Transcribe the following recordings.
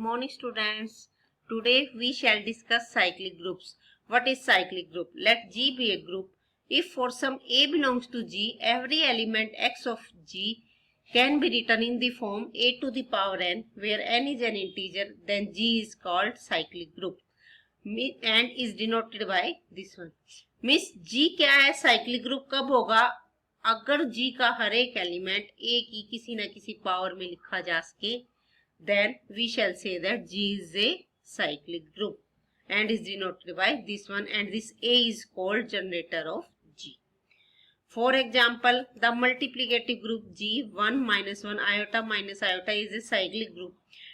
morning, students. Today we shall discuss cyclic groups. What is cyclic group? Let G be a group. If for some A belongs to G, every element x of G can be written in the form a to the power n, where n is an integer, then G is called cyclic group and is denoted by this one. Miss G क्या है? cyclic group कब होगा? अगर G का हर एक element A की किसी न किसी पावर में लिखा जा सके, then we shall say that G is a cyclic group and is denoted by this one, and this A is called generator of G. For example, the multiplicative group G 1 minus 1 iota minus iota is a cyclic group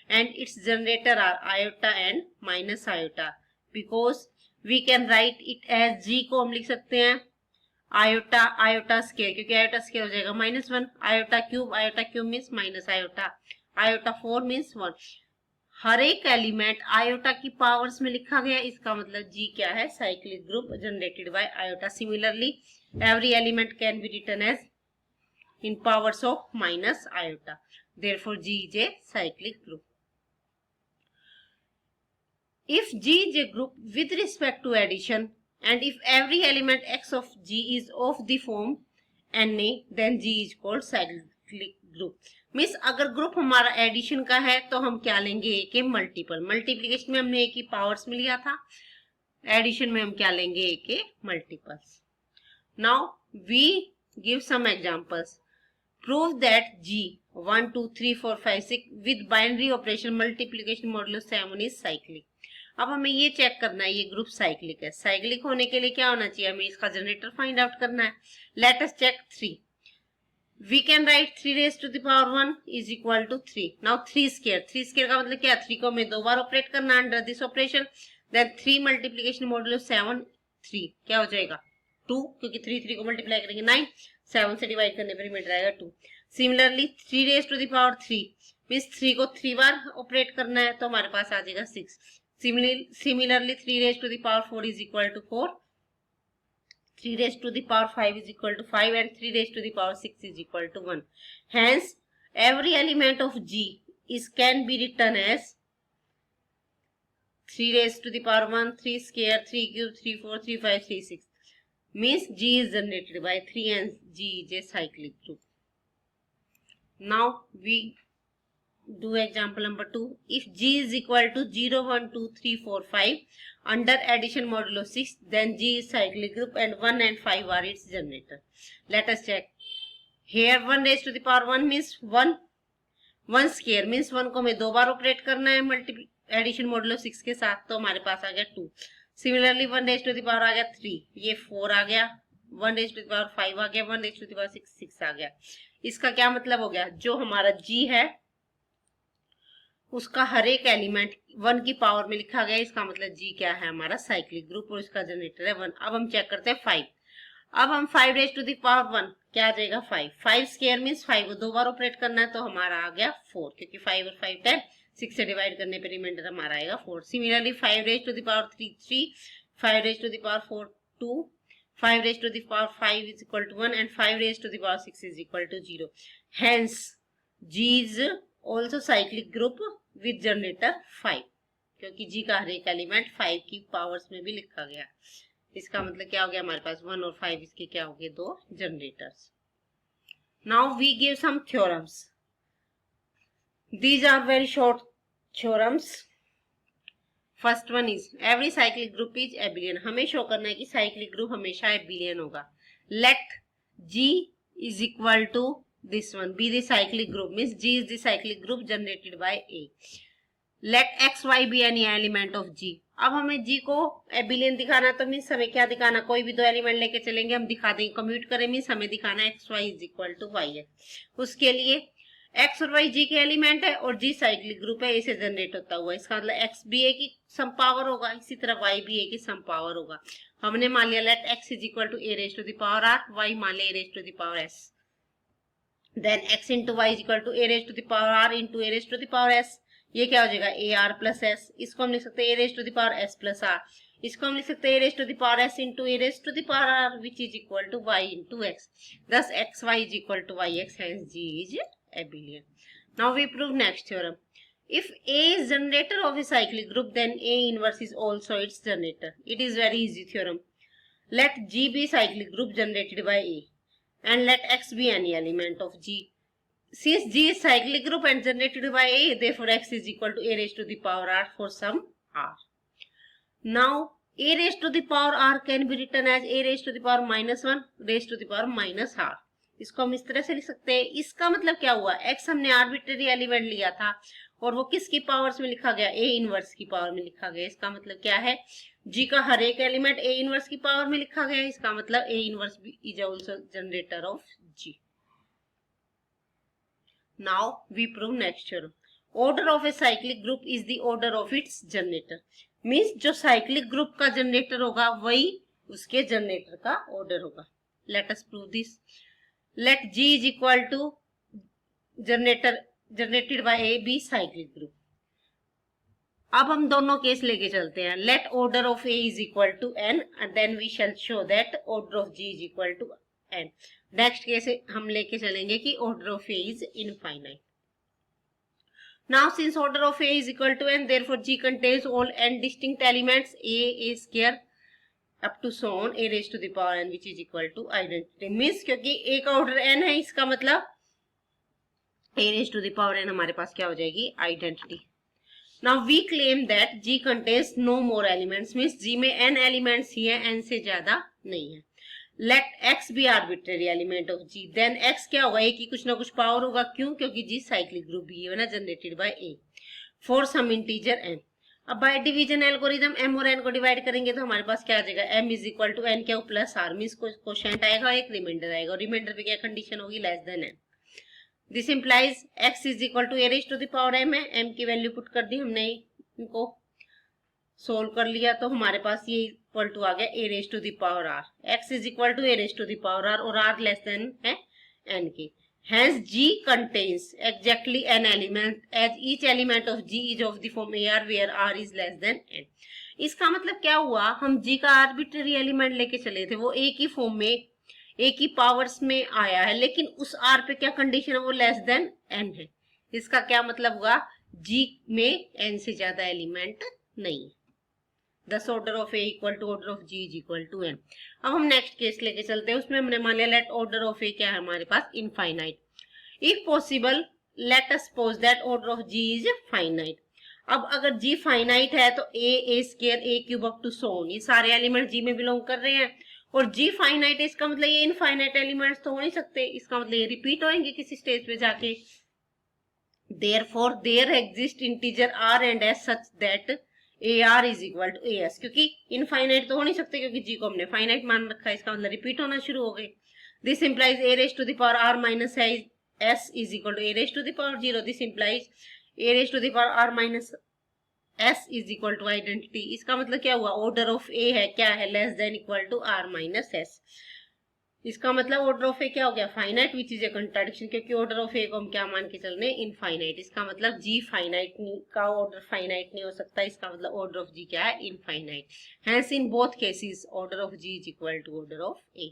and its generator are iota and minus iota, because we can write it as G को हम लिख सकते हैं iota square, क्योंकि iota square हो जाएगा -1, iota cube means minus iota 4 means 1. हर एक element iota की पावर्स में लिखा गया, इसका मतलब जी क्या है? Cyclic group generated by iota. Similarly every element can be written as in powers of minus iota. Therefore G is a cyclic group. If G is a group with respect to addition and if every element x of G is of the form Na, then G is called cyclic group. Means अगर group हमारा addition का है तो हम क्या लेंगे? A के multiple. Multiplication में हमने ए की पावर्स में लिया था, एडिशन में हम क्या लेंगे? A k multiples. Now we give some examples. Prove that G 1 2 3 4 5 6 with binary operation multiplication modulo 7 is cyclic. अब हमें ये चेक करना है ये ग्रुप साइक्लिक है. साइक्लिक होने के लिए क्या होना चाहिए? हमें इसका जनरेटर फाइंड आउट करना है. Let us check 3. We can write 3 raised to the power 1 is equal to 3. Now 3 square. 3 square का मतलब क्या? 3 को हमें 2 बार ऑपरेट करना under this operation. Then 3 multiplication modulo 7 3 क्या हो जाएगा? 2, क्योंकि 3 को मल्टीप्लाई करेंगे 9, 7 से डिवाइड करने पर मिल जाएगा 2. Similarly 3 raised to the power 3 means 3 को 3 बार ऑपरेट करना है तो हमारे पास आ जाएगा 6. Similarly 3 raised to the power 4 is equal to 4. 3 raised to the power 5 is equal to 5 and 3 raised to the power 6 is equal to 1. Hence, every element of G can be written as 3 raised to the power 1, 3 square, 3 cube, 3 4, 3 5, 3 6. Means G is generated by 3 and G is a cyclic group. Now we do example number 2. If G is equal to 0, 1, 2, 3, 4, 5 under addition modulo 6, then G is cyclic group and 1 and 5 are its generator. Let us check. Here 1 raised to the power 1 means 1. 1 square means 1 को हमें 2 बार operate करना है addition modulo 6 के साथ, तो हमारे पास आ गया 2. Similarly 1 raised to the power आ गया 3, ये 4 आ गया. 1 raised to the power 5 आ गया. 1 raised to the power 6 आ गया. इसका क्या मतलब हो गया? जो हमारा G है उसका हर एक एलिमेंट 1 की पावर में लिखा गया, इसका मतलब G क्या है? हमारा साइक्लिक ग्रुप और इसका जनरेटर है 1. अब हम चेक करते हैं 5. अब हम 5 raised to the power 1 क्या आ जाएगा? 5. 5 स्क्वायर मीन्स 5 को 2 बार ऑपरेट करना है तो हमारा आ गया 4, क्योंकि 5 और 5 10, 6 से डिवाइड करने पे रिमाइंडर हमारा आएगा 4. Similarly 5 raised to the power 3, 5 raised to the power 4 2, 5 raised to the power 5 is equal to 1 and 5 raised to the power 6 is equal to 0. Hence G is also cyclic group with generator 5, क्योंकि G का हर एक element 5 की powers में भी लिखा गया. इसका मतलब क्या हो गया? हमारे पास 1 और 5 इसके क्या हो गए? 2 generators. Now we give some theorems. These are very short theorems. First one is every cyclic group is abelian. हमें शो करना है कि साइक्लिक ग्रुप हमेशा एबिलियन होगा. Let G is equal to this one be the cyclic group, means G is the cyclic group generated by A. Let x y be any element of G. अब हमें G को एबिलियन दिखाना तो means हमें क्या दिखाना? कोई भी 2 एलिमेंट लेके चलेंगे, हम दिखा देंगे. कम्यूट करें मीन्स हमें दिखाना x y is equal to y है. उसके लिए x और y G के एलिमेंट है और G साइक्लिक ग्रुप है, इसे जनरेट होता हुआ. इसका मतलब x भी A की सम पावर होगा, इसी तरह y भी A की सम पावर होगा. हमने मान लिया let x is equal to a raise to the power r, y मान लिया a raise to the power s. Then x into y is equal to a raised to the power r into a raised to the power s. ये क्या हो जाएगा? a r plus s. इसको हम लिख सकते हैं a raised to the power s plus r. इसको हम लिख सकते हैं a raised to the power s into a raised to the power r, which is equal to y into x. Thus x y is equal to y x. Hence G is abelian. Now we prove next theorem. If A is generator of a cyclic group, then A inverse is also its generator. It is very easy theorem. Let G be cyclic group generated by A, and let X be any element of G. Since G is cyclic group and generated by A, therefore X is equal to A raised to the power R for some R. Now, A raised to the power R can be written as A raised to the power -1 raised to the power -R. इसको हम इस तरह से लिख सकते हैं. इसका मतलब क्या हुआ, X हमने आर्बिट्रेरी एलिमेंट लिया था और वो किसकी पावर्स में लिखा गया, A इनवर्स की पावर में लिखा गया. इसका मतलब क्या है, G का हर एक एलिमेंट A इनवर्स की पावर में लिखा गया. इसका मतलब A inverse is also generator off G. Now we prove next theorem. Order of a cyclic group is the order of its generator. Means जो cyclic group का generator होगा वही उसके generator का order होगा. Let us prove this. Let G is equal to generator generated by A be cyclic group. अब हम दोनों केस लेके चलते हैं. Let order of A is equal to n and then we shall show that order of G is equal to n. Next case हम लेके चलेंगे कि order of A is infinite. Now since order of A is equal to n, therefore G contains all n distinct elements A square up to so on A raised to the power n, which is equal to identity. Means क्योंकि A का order n है, इसका मतलब A raised to the power n हमारे पास क्या हो जाएगी, identity. Now we claim that G contains no more elements. Means G में n elements ही है, n से ज्यादा नहीं है. Let X be arbitrary element of G. Then X क्या होगा, A की कुछ ना कुछ पावर होगा. क्यों, क्योंकि G cyclic group भी है ना, generated by A for some integer n. अब बाय डिवीजन एल्गोरिथम m और n को डिवाइड करेंगे तो हमारे पास क्या आ जाएगा, m is equal to n क्या प्लस r. मीन्स क्वोशिएंट आएगा, एक रिमाइंडर आएगा और रिमाइंडर पे क्या कंडीशन होगी, less than n. This implies x is equal to a raise to the power m है. m की वैल्यू पुट कर दी हमने, इनको सोल्व कर लिया तो हमारे पास ये इक्वल टू आ गया a raise to the power r. x is equal to a raise to the power r और r लेस देन है n के. Hence G contains exactly n element as each element of G is of the form AR where R is less than n. इसका मतलब क्या हुआ, हम G का arbitrary element लेके चले थे, वो A की फॉर्म में A की पावर्स में आया है, लेकिन उस R पे क्या कंडीशन है, वो लेस देन n है. इसका क्या मतलब हुआ, G में n से ज्यादा एलिमेंट नहीं है. Thus order of A equal to order of G is equal to n. अब हम नेक्स्ट केस लेके चलते हैं. उसमें हमने मान लिया लेट ऑर्डर ऑफ A क्या है हमारे पास, infinite. If possible let us suppose that order of G is finite. अब अगर G फाइनाइट है तो A square A cube up to so on, ये सारे एलिमेंट G में बिलोंग कर रहे हैं. और G फाइनाइट है, इसका मतलब ये इनफाइनाइट एलिमेंट्स तो हो नहीं सकते, इसका मतलब ये रिपीट होंगे किसी स्टेज पे जाके. Therefore there exist integer R and S such that AR is equal to AS. क्योंकि इनफाइनाइट तो हो नहीं सकते क्योंकि G को हमने फाइनाइट मान रखा है, इसका मतलब रिपीट होना शुरू हो गए. This implies A raise to the power R minus S is equal to A raise to the power 0. This implies A raise to the power R minus S is equal to identity. इसका मतलब क्या हुआ, order of A है क्या है, less than equal to R minus S. इसका मतलब order of a क्या हो गया, finite, which is a contradiction, क्योंकि ऑर्डर ऑफ ए को हम क्या मान के चल रहे हैं, इनफाइनाइट. इसका मतलब जी फाइनाइट का ऑर्डर फाइनाइट नहीं हो सकता, इसका मतलब ऑर्डर ऑफ जी क्या है, infinite. Hence in both cases order of G is equal to order of a.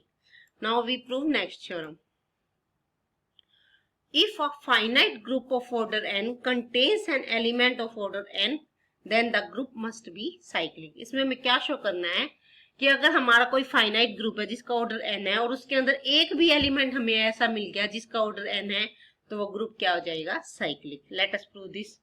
Now we prove next theorem. If a finite group of order n contains an element of order n, then the group must be cyclic. इसमें हमें क्या show करना है कि अगर हमारा कोई finite group है जिसका ऑर्डर n है और उसके अंदर एक भी एलिमेंट हमें ऐसा मिल गया जिसका ऑर्डर n है, तो वो ग्रुप क्या हो जाएगा, cyclic. Let us prove this.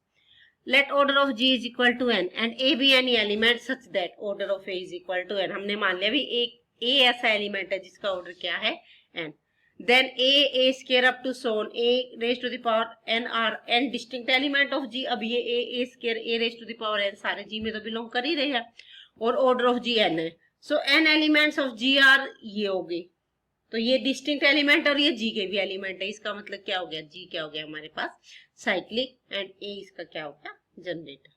Let order of G is equal to n and A be any element such that order of A is equal to n. हमने मान लिया भी एक A ऐसा एलिमेंट है जिसका ऑर्डर क्या है, n. Then A square up to so on A raised to the power n are n distinct element of G. अब ये A square A raised to the power n सारे G में तो belong कर ही रहे हैं और ऑर्डर ऑफ G n है. So n elements of G are ये हो गए, तो ये डिस्टिंक्ट एलिमेंट और ये G के भी एलिमेंट है. इसका मतलब क्या हो गया, G क्या हो गया हमारे पास, साइक्लिक, एंड A इसका क्या हो गया, generator.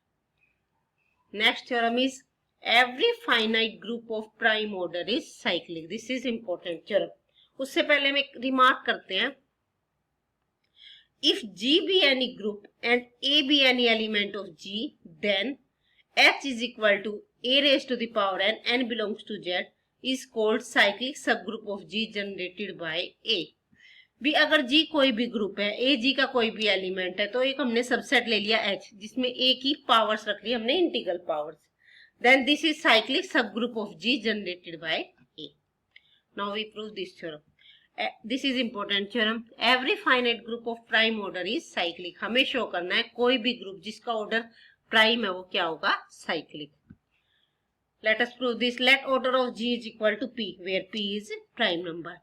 Next theorem is every finite group of prime order is cyclic. This is important theorem. उससे पहले हम एक रिमार्क करते हैं. If G be any group and A be any element of G, then H is equal to A raised to the power n belongs to Z is called cyclic subgroup of G generated by A. भी अगर जी कोई भी group है, ए जी का कोई भी element है, तो एक हमने सबसेट ले लिया एच जिसमें ए की पावर्स रख ली हमने integral powers, then this is cyclic subgroup of G generated by a. Now we prove this theorem. This is important theorem. Every finite group of prime order is cyclic. हमें show करना है कोई भी group जिसका order prime है वो क्या होगा, cyclic. Let us prove this. Let order of G is equal to P, where P is prime number.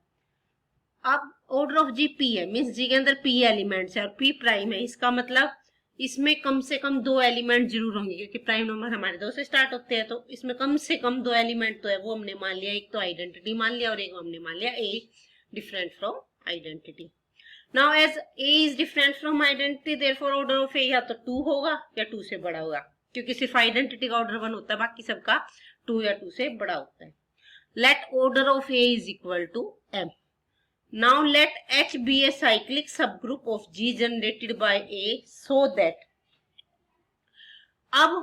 अब order of G P है, मीन्स G के अंदर P एलिमेंट्स है और P प्राइम है. इसका मतलब इसमें कम से कम 2 एलिमेंट जरूर होंगे, क्योंकि प्राइम नंबर हमारे 2 से स्टार्ट होते हैं. तो इसमें कम से कम 2 एलिमेंट तो है, वो हमने मान लिया. एक तो आइडेंटिटी मान लिया और एक हमने मान लिया A different from identity. Now as A is different from identity, therefore order of A या तो 2 होगा या 2 से बड़ा होगा, क्योंकि सिर्फ आइडेंटिटी का ऑर्डर 1 होता है, बाकी सबका 2 या 2 से बड़ा होता है. Let order of A is equal to M. Now let H be a cyclic subgroup of G generated by A so that, अब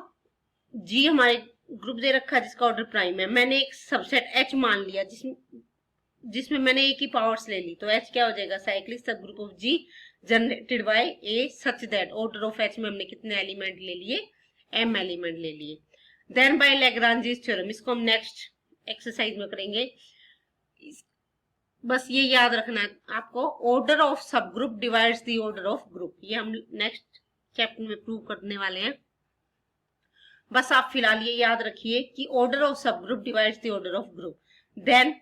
G हमारे ग्रुप दे रखा है जिसका ऑर्डर प्राइम है. मैंने एक सबसेट H मान लिया जिसमें मैंने A की पावर्स ले ली, तो H क्या हो जाएगा, cyclic subgroup of G generated by A such that order of H में हमने कितने एलिमेंट ले लिए, M एलिमेंट ले लिए. देन बाय लैग्रांजीज थ्योरम, इसको हम नेक्स्ट एक्सरसाइज में करेंगे. बस ये याद रखना है आपको, order of subgroup divides the order of group. ये हम नेक्स्ट चैप्टर में प्रूव करने वाले हैं. बस आप फिलहाल ये याद रखिए कि order of subgroup divides the order of group. Then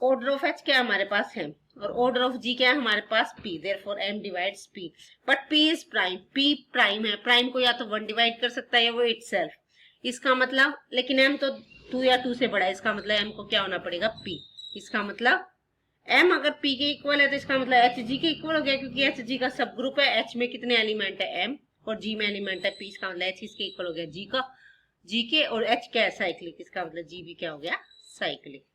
order of H क्या हमारे पास है और ऑर्डर ऑफ जी क्या है हमारे पास, p. Therefore m divides p. But p is prime, p prime है. प्राइम को या तो 1 डिवाइड कर सकता है या वो इटसेल्फ. इसका मतलब, लेकिन m तो 2 या 2 से बड़ा है, इसका मतलब m को क्या होना पड़ेगा, p. इसका मतलब m अगर p के इक्वल है तो इसका मतलब h g के इक्वल हो गया, क्योंकि h g का सब ग्रुप है. h में कितने एलिमेंट है, m, और g में एलिमेंट है p. इसका मतलब h इसके इक्वल हो गया g के, और h क्या है, साइक्लिक. इसका मतलब g भी क्या हो गया, cyclic.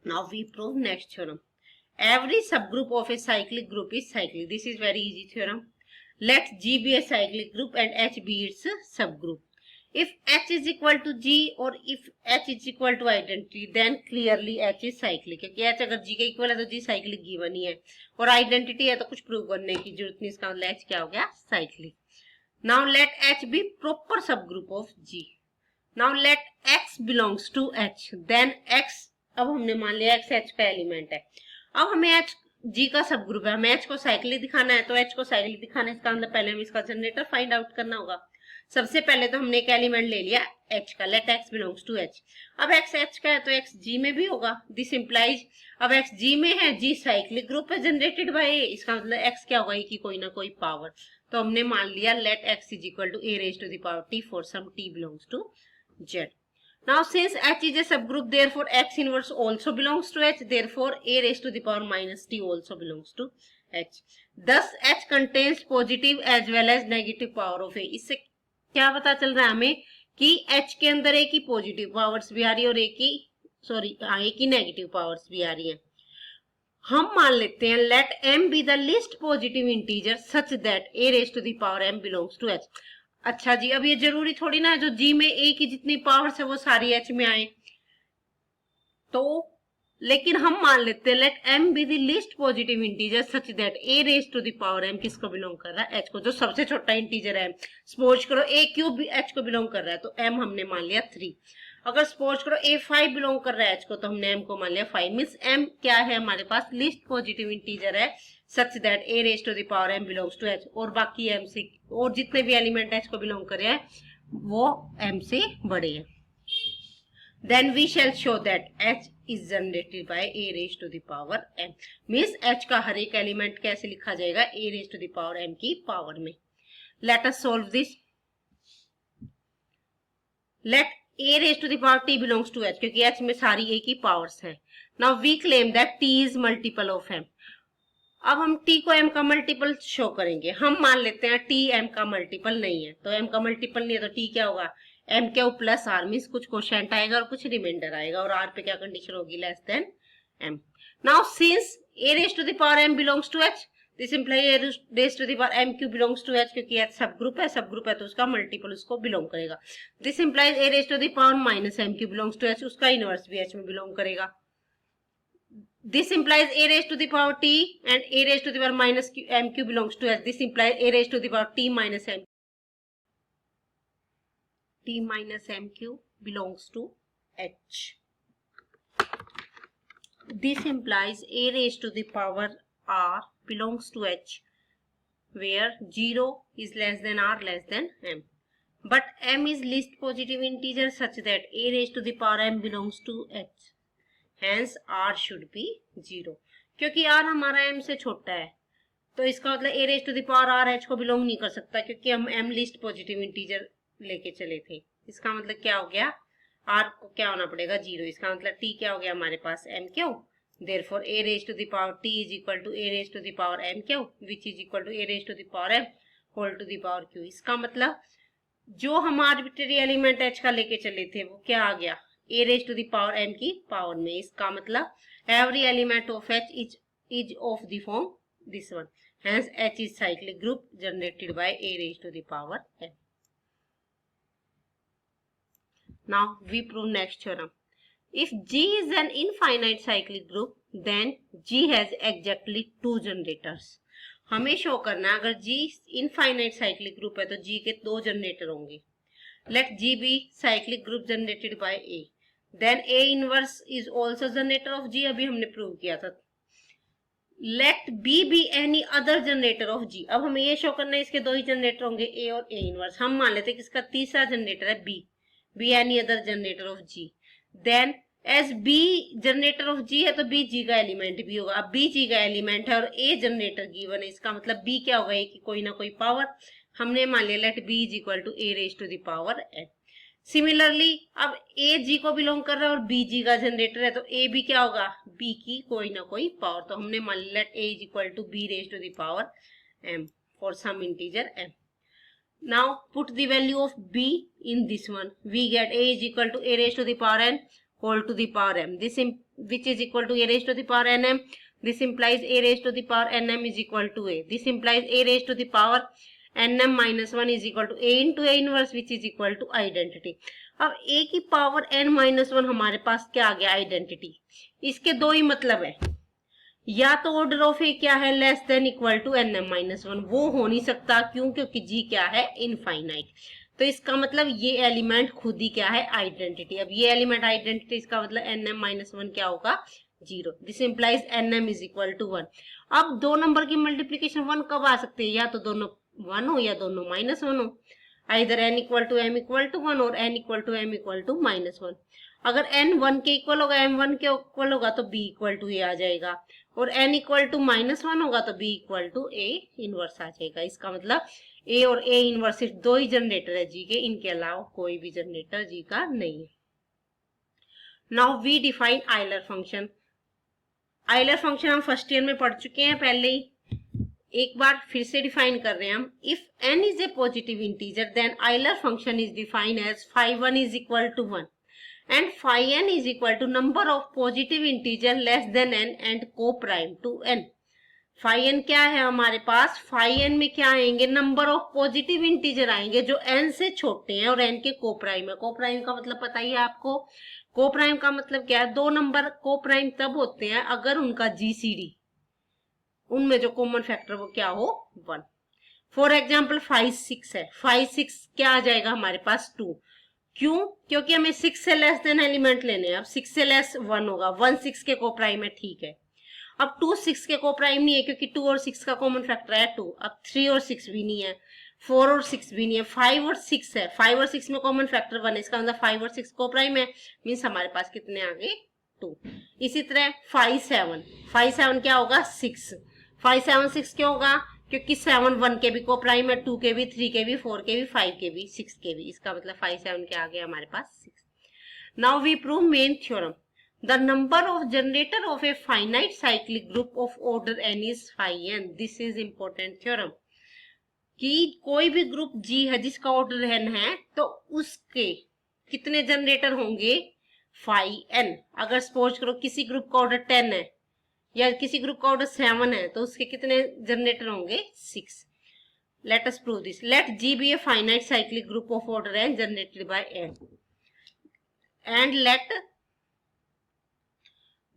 Now we prove next theorem. Every subgroup of a cyclic group is cyclic. This is very easy theorem. Let G be a cyclic group and H be its subgroup. If H is equal to G or if H is equal to identity, then clearly H is cyclic. क्योंकि H अगर G के equal है तो G cyclic given ही है, और identity है तो कुछ प्रूव करने की जरूरत नहीं. इसका मतलब H क्या हो गया, cyclic. Now let H be proper subgroup of G. Now let X belongs to H. Then X, अब हमने मान लिया X H का एलिमेंट है. अब हमें H जी का सब ग्रुप है, हमें एच को साइक्लिक दिखाना है, तो एच को साइक्लिक दिखाना है. इसका मतलब पहले हमें इसका जनरेटर फाइंड आउट करना होगा. सबसे पहले तो हमने एक एलिमेंट ले लिया एच का. Let x belongs to H. अब एक्स एच का है तो एक्स जी में भी होगा. दिस इंप्लाइज, अब एक्स जी में है, जी साइक्लिक ग्रुप है जनरेटेड बाय ए. इसका मतलब एक्स क्या होगा, ए की कोई ना कोई पावर. तो हमने मान लिया let x is equal to a raise to the power t for some t belongs to z. Now since H is a subgroup, therefore X inverse also belongs to H. Therefore A raised to the power minus T also belongs to H. Thus H contains positive as well as negative power of A. इससे क्या पता चल रहा है हमें कि H के अंदर A की पॉजिटिव पावर्स भी आ रही है और A की नेगेटिव पावर्स भी आ रही है. हम मान लेते हैं let M be the least positive integer such that A raised to the power M belongs to H. अच्छा जी, अब ये जरूरी थोड़ी ना है जो जी में ए की जितनी पावर्स है वो सारी एच में आए, तो लेकिन हम मान लेते हैं let m be the least positive integer such that a raise to the power m किसको बिलोंग कर रहा है, एच को. जो सबसे छोटा इंटीजर है, सपोज करो ए क्यूब एच को बिलोंग कर रहा है तो एम हमने मान लिया 3. अगर सपोज करो ए 5 बिलोंग कर रहा है एच को तो हमने एम को मान लिया 5. मीन्स एम क्या है हमारे पास, लीस्ट पॉजिटिव इंटीजर है such that a raise to the power m belongs to H. और बाकी एम से, और जितने भी एलिमेंट एच को बिलोंग कर रहे हैं वो एम से बड़े हैं. Then we shall show that H is generated by a raise to the power m. Means H का हर एक एलिमेंट कैसे लिखा जाएगा, a raise to the power m की पावर में. Let us solve this. Let a raised to the power t belongs to h, क्योंकि h में सारी a की पावर्स हैं. Now we claim that t is multiple of m. अब हम t को m का मल्टीपल शो करेंगे. हम मान लेते हैं t m का मल्टीपल नहीं है, तो m का मल्टीपल नहीं है तो t क्या होगा, m क्या हो प्लस r. मीन्स कुछ क्वोशिएंट आएगा और कुछ रिमाइंडर आएगा, और r पे क्या कंडीशन होगी, less then m. Now since a raised to the power m belongs to h, this imply a raise to the power m q belongs to H, क्योंकि एच सब ग्रुप है तो उसका multiple उसको belong करेगा. This implies a raise to the power minus m q belongs to H, उसका inverse भी H में belong करेगा. This implies a raised to the power t and a raised to the power minus mq belongs to h. This implies a raised to the power t minus mq belongs to h. This implies a raised to the power r belongs to h, where 0 is less than r less than m. But m is least positive integer such that a raised to the power m belongs to h. Hence r should be 0. क्योंकि r हमारा m से छोटा है तो इसका मतलब a raised to the power r h को belong नहीं कर सकता, क्योंकि हम m लीस्ट पॉजिटिव इंटीजर लेके चले थे. इसका मतलब क्या हो गया, r को क्या होना पड़ेगा 0. इसका मतलब t क्या हो गया हमारे पास m क्यों. Therefore a raised to the power t is equal to a raised to the power m क्यों, which is equal to a raised to the power m whole to the power q. इसका मतलब जो हम arbitrary element h का लेके चले थे वो क्या आ गया a raised to the power m की पावर में. इसका मतलब every element of h is of the form this one. Hence h is cyclic group generated by a raised to the power m. Now we prove next theorem. If G is an infinite cyclic group, then G has exactly 2 generators. हमें show करना है अगर G infinite cyclic group है तो G के 2 generator होंगे. Let G be cyclic group generated by A. Then A inverse is also generator of G. अभी हमने प्रूव किया था. Let B be any other generator of G. अब हमें ये शो करना है इसके 2 ही जनरेटर होंगे A और A inverse. हम मान लेते हैं कि इसका तीसरा जनरेटर है B. B any other generator of G. Then as b generator of G है तो बी जी का एलिमेंट भी होगा. अब बी जी का एलिमेंट है और ए जनरेटर गिवन है, इसका मतलब बी क्या होगा, ए की कोई ना कोई पावर. हमने मान लिया let b is equal to a raise to the power n. Similarly अब ए जी को बिलोंग कर रहा है और बी जी का जनरेटर है तो ए भी क्या होगा, बी की कोई ना कोई पावर. तो हमने मान लिया let a is equal to b raise to the power m for some integer m. Now put the value of b in this one. We get a is equal to a raised to the power n whole to the power m. This which is equal to a raised to the power nm. This implies a raised to the power nm is equal to a. This implies a raised to the power nm minus 1 is equal to a into a inverse which is equal to identity. अब a की power n minus 1 हमारे पास क्या आ गया, identity. इसके दो ही मतलब है, या तो ऑर्डर ऑफ ए क्या है less than equal to n m minus 1. वो हो नहीं सकता क्यों, क्योंकि जी क्या है इनफाइनाइट. तो इसका मतलब ये एलिमेंट खुद ही क्या है आइडेंटिटी. अब ये एलिमेंट आइडेंटिटी, इसका मतलब एन एम माइनस 1 क्या होगा 0. This implies n m is equal to 1. अब दो नंबर की मल्टीप्लीकेशन 1 कब आ सकते हैं, या तो दोनों 1 हो या दोनों माइनस 1 हो. Either n equal to m equal to 1 और n equal to m equal to minus 1. अगर n 1 के इक्वल होगा, m 1 के इक्वल होगा तो b इक्वल टू ए आ जाएगा, और n इक्वल टू माइनस 1 होगा तो b equal to a inverse आ जाएगा. इसका मतलब a और a इनवर्स सिर्फ दो ही जनरेटर है जी के, इनके अलावा कोई भी जनरेटर जी का नहीं है. Now we define Euler function. Euler function हम फर्स्ट ईयर में पढ़ चुके हैं पहले ही, एक बार फिर से डिफाइन कर रहे हैं हम. If n is a positive integer then Euler function is defined as phi 1 is equal to 1 and phi n is equal to number of positive integer less than n and co-prime to n. phi n क्या है हमारे पास, phi n में क्या आएंगे, number of positive integer आएंगे जो n से छोटे हैं और n के कोप्राइम है. कोप्राइम का मतलब पता ही है आपको. कोप्राइम का मतलब क्या है, दो नंबर कोप्राइम तब होते हैं अगर उनका जीसीडी, उनमें जो कॉमन फैक्टर वो क्या हो 1. फॉर एग्जाम्पल 5 6 है, 5 6 क्या आ जाएगा हमारे पास 2. क्यों, क्योंकि हमें 6 से लेस देन एलिमेंट लेने हैं. अब 6 से लेस 1 होगा, 1 6 के कोप्राइम है, ठीक है. अब 2 6 के कोप्राइम नहीं है क्योंकि 2 और 6 का कॉमन फैक्टर है 2. अब 3 और 6 भी नहीं है, 4 और 6 भी नहीं है, 5 और 6 है. 5 और 6 में कॉमन फैक्टर 1 है, इसका मतलब 5 और 6 कोप्राइम है, मीन्स हमारे पास कितने आ गए 2. इसी तरह 5 7 क्या होगा 6. 5 7 6 क्यों होगा, क्योंकि 7 1 के भी कोप्राइम है, 2 के भी, 3 के भी, 4 के भी, 5 के भी, 6 के भी. इसका मतलब 5 7 के आगे हमारे पास 6. Now we prove main theorem. The number of generator of a finite cyclic group of order n is phi n. This is important theorem कि कोई भी ग्रुप G है जिसका ऑर्डर n है तो उसके कितने जनरेटर होंगे phi n. अगर सपोज करो किसी ग्रुप का ऑर्डर 10 है या किसी ग्रुप का ऑर्डर 7 है तो उसके कितने जनरेटर होंगे 6. Let us prove this. Let G be a finite cyclic group of order n generated by n and let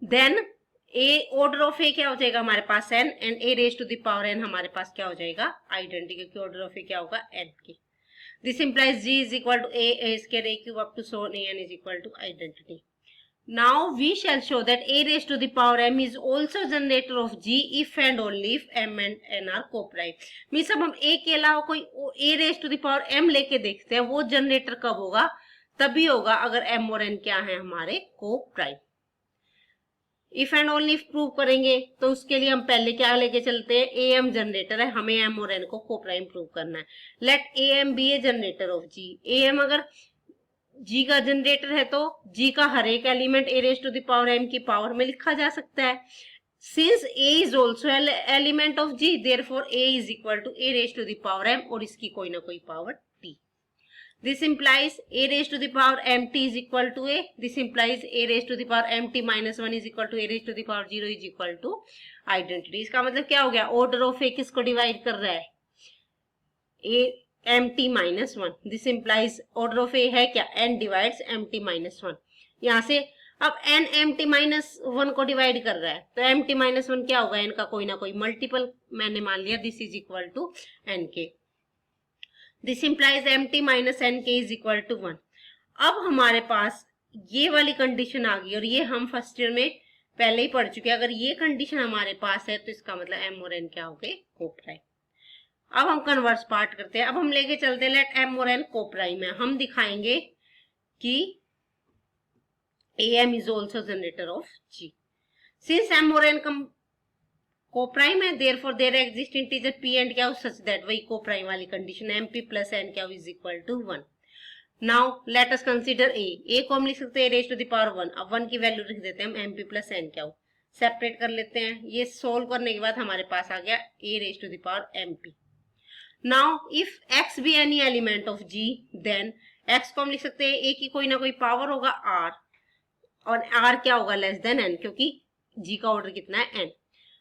then a order of a क्या हो जाएगा हमारे पास n and a raise to the power n हमारे पास क्या हो जाएगा आइडेंटिटी, क्योंकि ऑर्डर ऑफ ए क्या होगा n की। This implies g is equal to a square a cube up to so on an is equal to identity. Now we shall show that a raised to the power m is also generator of g if and only if m and n are co-prime. Means अब हम a के अलावा कोई a raised to the power m लेके देखते हैं, वो generator कब होगा, तभी होगा अगर m और n क्या है हमारे co-prime. If and only if prove करेंगे तो उसके लिए हम पहले क्या लेके चलते हैं, ए एम जनरेटर है, हमें एम और एन को कोप्राइम प्रूव करना है। Let a m be a generator of G. A m अगर जी का जनरेटर है तो जी का हर एक element a raise to the power m की पावर में लिखा जा सकता है। Since a is also element of G, therefore a is equal to a raise to the power m और इसकी कोई ना कोई power t. This implies a raised to the power mt is equal to a. This implies a raised to the power mt minus 1 is equal to a raised to the power 0 is equal to identity. इसका मतलब क्या हो गया, order of ए किसको divide कर रहा है, a mt minus 1. This implies order of a है क्या, n divides mt minus 1. यहाँ से अब n mt minus 1 को डिवाइड कर रहा है तो mt minus 1 क्या होगा, n का कोई ना कोई मल्टीपल मैंने मान लिया, this is equal to n के। This implies mt minus nk is equal to 1. अब हमारे पास ये वाली कंडीशन आ गई और ये हम फर्स्ट ईयर में पहले ही पढ़ चुके हैं। अगर ये कंडीशन हमारे पास है तो इसका मतलब m और n क्या हो गए, कोप्राइम। अब हम कन्वर्स पार्ट करते हैं। अब हम लेके चलते हैं लेट m और n कोप्राइम है। हम दिखाएंगे कि am is also generator of g. Since m और n कोप्राइम है, therefore there exist integer p and क्या सच दैट, वही कोप्राइम वाली कंडीशन mp प्लस n क्या is equal to 1. Now let us consider a को हम लिख सकते हैं रेज टू द पावर 1. अब 1 की वैल्यू लिख देते हैं हम mp प्लस n क्या हो, सेपरेट कर लेते हैं। ये सोल्व करने के बाद हमारे पास आ गया a raise to the power mp. Now if x be any element of g, then x को हम लिख सकते हैं a की कोई ना कोई पावर होगा r और r क्या होगा लेस देन n, क्योंकि g का ऑर्डर कितना है n.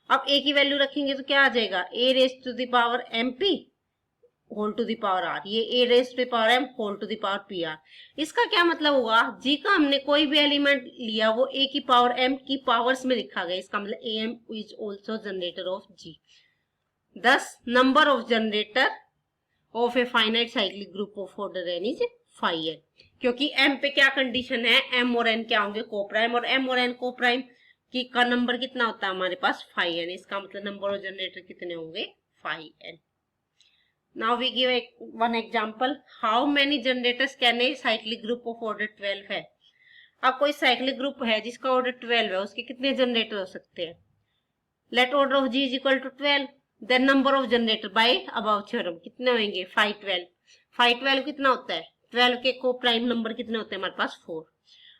अब a की वैल्यू रखेंगे तो क्या आ जाएगा, a raise to the power mp whole to the power r, ये a raise to the power m whole to the power pr. इसका क्या मतलब हुआ, g का हमने कोई भी एलिमेंट लिया वो a की पावर m की पावर्स में लिखा गया, इसका मतलब am is also generator off g. Thus number of generator of a finite cyclic group of order n is phi n, क्योंकि m पे क्या कंडीशन है, m और n क्या होंगे, कोप्राइम, और m और n कोप्राइम की का नंबर कितना होता है हमारे पास phi n, इसका मतलब नंबर ऑफ जनरेटर कितने होंगे, phi n. Now we give one example, how many generators can a cyclic group of order 12 है। अब कोई साइक्लिक ग्रुप है जिसका ऑर्डर 12 है, उसके कितने जनरेटर हो सकते हैं, let order of g is equal to 12, then number of generator by above theorem कितने होंगे, phi 12. phi 12 कितना होता है, 12 के को प्राइम नंबर कितने होते हैं हमारे पास 4.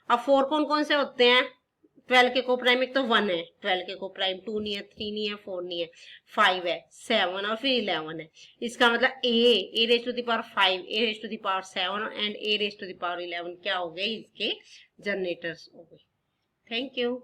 अब 4 कौन कौन से होते हैं, 12 के को प्राइम एक तो 1 है, 12 के को प्राइम 2 नहीं है, 3 नहीं है, 4 नहीं है, 5 है, 7 और फिर 11 है। इसका मतलब a raise to the power 5, a raise to the power 7 and a raise to the power 11 क्या हो गए, इसके जनरेटर्स हो गए। Thank you.